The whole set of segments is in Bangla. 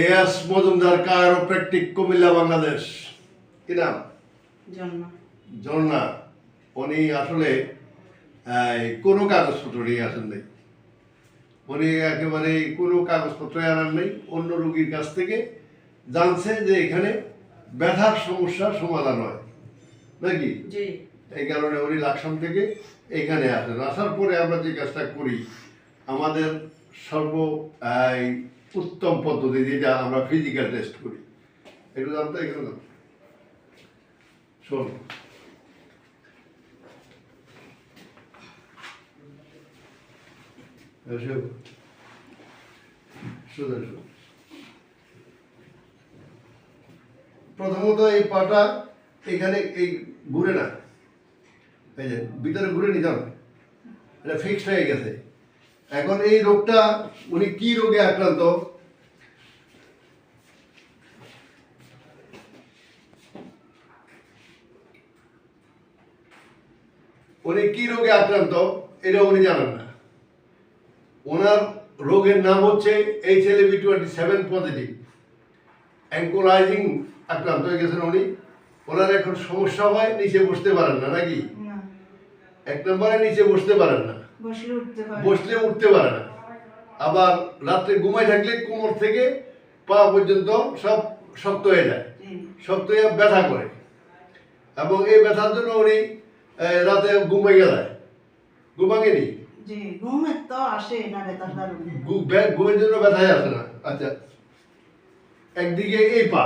এস মজুমদার কায়োপ্র্যাকটিক কুমিল্লা বাংলাদেশ। কি নাম? ঝর্ণা। উনি আসলে কোনো কাগজপত্র নিয়ে আসেন নাই, উনি একেবারে কোনো কাগজপত্র আনার নেই। অন্য রোগীর কাছ থেকে জানছে যে এখানে ব্যথার সমস্যার সমাধান হয় নাকি, এই কারণে উনি লাকসাম থেকে এখানে আসেন। আসার পরে আমরা যে কাজটা করি, আমাদের সর্ব উত্তম পদ্ধতি যেটা আমরা ফিজিক্যাল টেস্ট করি। একটু জানতো এখানে জানতো শোন, প্রথমত এই পাটা এখানে এই ঘুরে না, এই যে ভিতরে ঘুরে নি, জানো এটা ফিক্সড হয়ে গেছে। এখন এই রোগটা উনি কি রোগে আক্রান্ত, উনি কি রোগে আক্রান্ত এটা উনি জানেন না। ওনার রোগের নাম হচ্ছে HLA-B27 পজিটিভ অ্যাঙ্কোলাইজিং আক্রান্ত হয়ে গেছেন উনি। ওনার এখন সমস্যা হয়, নিচে বসতে পারেন না নাকি, এক নম্বরে নিচে বসতে পারেন না, বসলে উঠতে পারে না। আবার রাত্রে ঘুমায় থাকলে কোমর থেকে পা পর্যন্ত সব শক্ত হয়ে যায়, শক্ত হয়ে ব্যথা করে, এবং এই ব্যথার জন্য উনি রাতে ঘুমাই গেলায় ঘুমাগেনি, ঘুমের জন্য ব্যথায় আসে না। আচ্ছা, একদিকে এই পা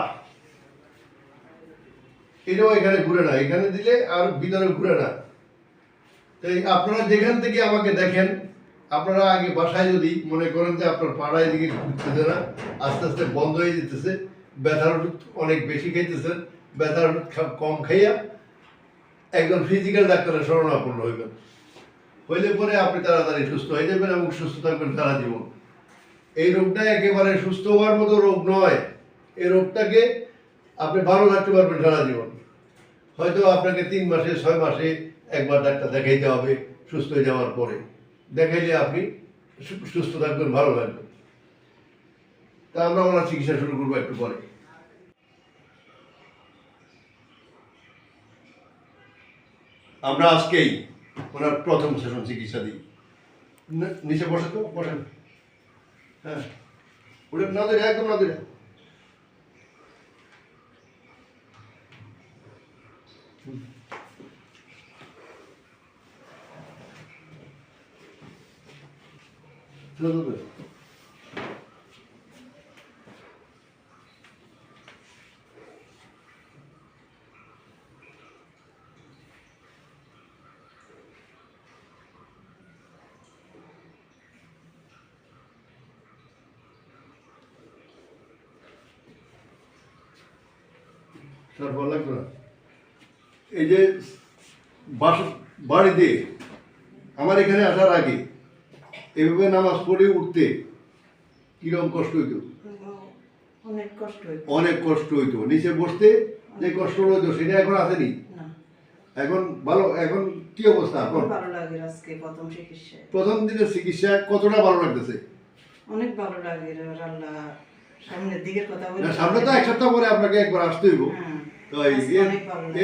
এটাও এখানে ঘুরে না, এখানে দিলে আর ভিতরে ঘুরে না। তাই আপনারা যেখান থেকে আমাকে দেখেন, আপনারা আগে বাসায় যদি মনে করেন যে আপনার পাড়ায় দিকে ঘুরতেছে না, আস্তে আস্তে বন্ধ হয়ে যেতেছে, ব্যথার ওষুধ অনেক বেশি খাইতেছেন, ব্যথার ওষুধ কম খাইয়া একজন ফিজিক্যাল ডাক্তারের শরণাপন্ন হইবেন। হইলে পরে আপনি তাড়াতাড়ি সুস্থ হয়ে যাবেন এবং সুস্থ থাকবেন সারা জীবন। এই রোগটা একেবারে সুস্থ হওয়ার মতো রোগ নয়। এই রোগটাকে আপনি ভালো রাখতে পারবেন সারা জীবন। হয়তো আপনাকে 3 মাসে 6 মাসে একবার ডাক্তার দেখাইতে হবে, সুস্থ হয়ে যাওয়ার পরে দেখাইলে আপনি সুস্থ থাকবেন, ভালো থাকবেন। তা আমরা ওনার চিকিৎসা শুরু করবো একটু পরে। আমরা আজকেই ওনার প্রথম সেশন চিকিৎসা দিই। নিচে বসে তো বসেন, হ্যাঁ ওটা না ধরে, একদম না ধরে। ভালো লাগবে না। এই যে বাড়িতে আমার এখানে আসার আগে এভাবে নামাজ পড়ে উঠতে কিরকম কষ্ট হইতো? অনেক কষ্ট হইতো। নিচে বসতে যে কষ্ট হইতো সেটা এখন আসেনি। এখন ভালো, এখন কি অবস্থা? প্রথম দিনের চিকিৎসা কতটা ভালো লাগতেছে? অনেক ভালো লাগে। সামনের দিকের কথা বলি, সামনে তো 1 সপ্তাহ পরে আপনাকে একবার আসতে হইব। তো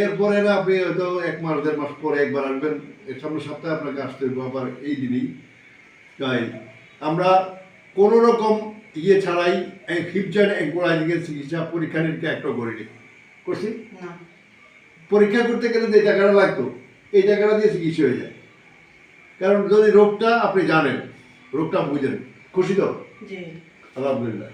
এরপরে না আপনি হয়তো 1 মাস 1.5 মাস পরে একবার আসবেন, এর সামনের সপ্তাহে আপনাকে আসতে হইব আবার এই দিনই। তাই আমরা কোনো রকম ছাড়াই হিপ জয়েন্ট অ্যাঙ্কোলাইজিংয়ের চিকিৎসা পরীক্ষা নিরীক্ষা একটাও করিনি। করছি? পরীক্ষা করতে গেলে যে টাকাটা লাগতো এই টাকাটা দিয়ে চিকিৎসা হয়ে যায়। কারণ যদি রোগটা আপনি জানেন, রোগটা বুঝেন, খুশি তো? আলহামদুলিল্লাহ।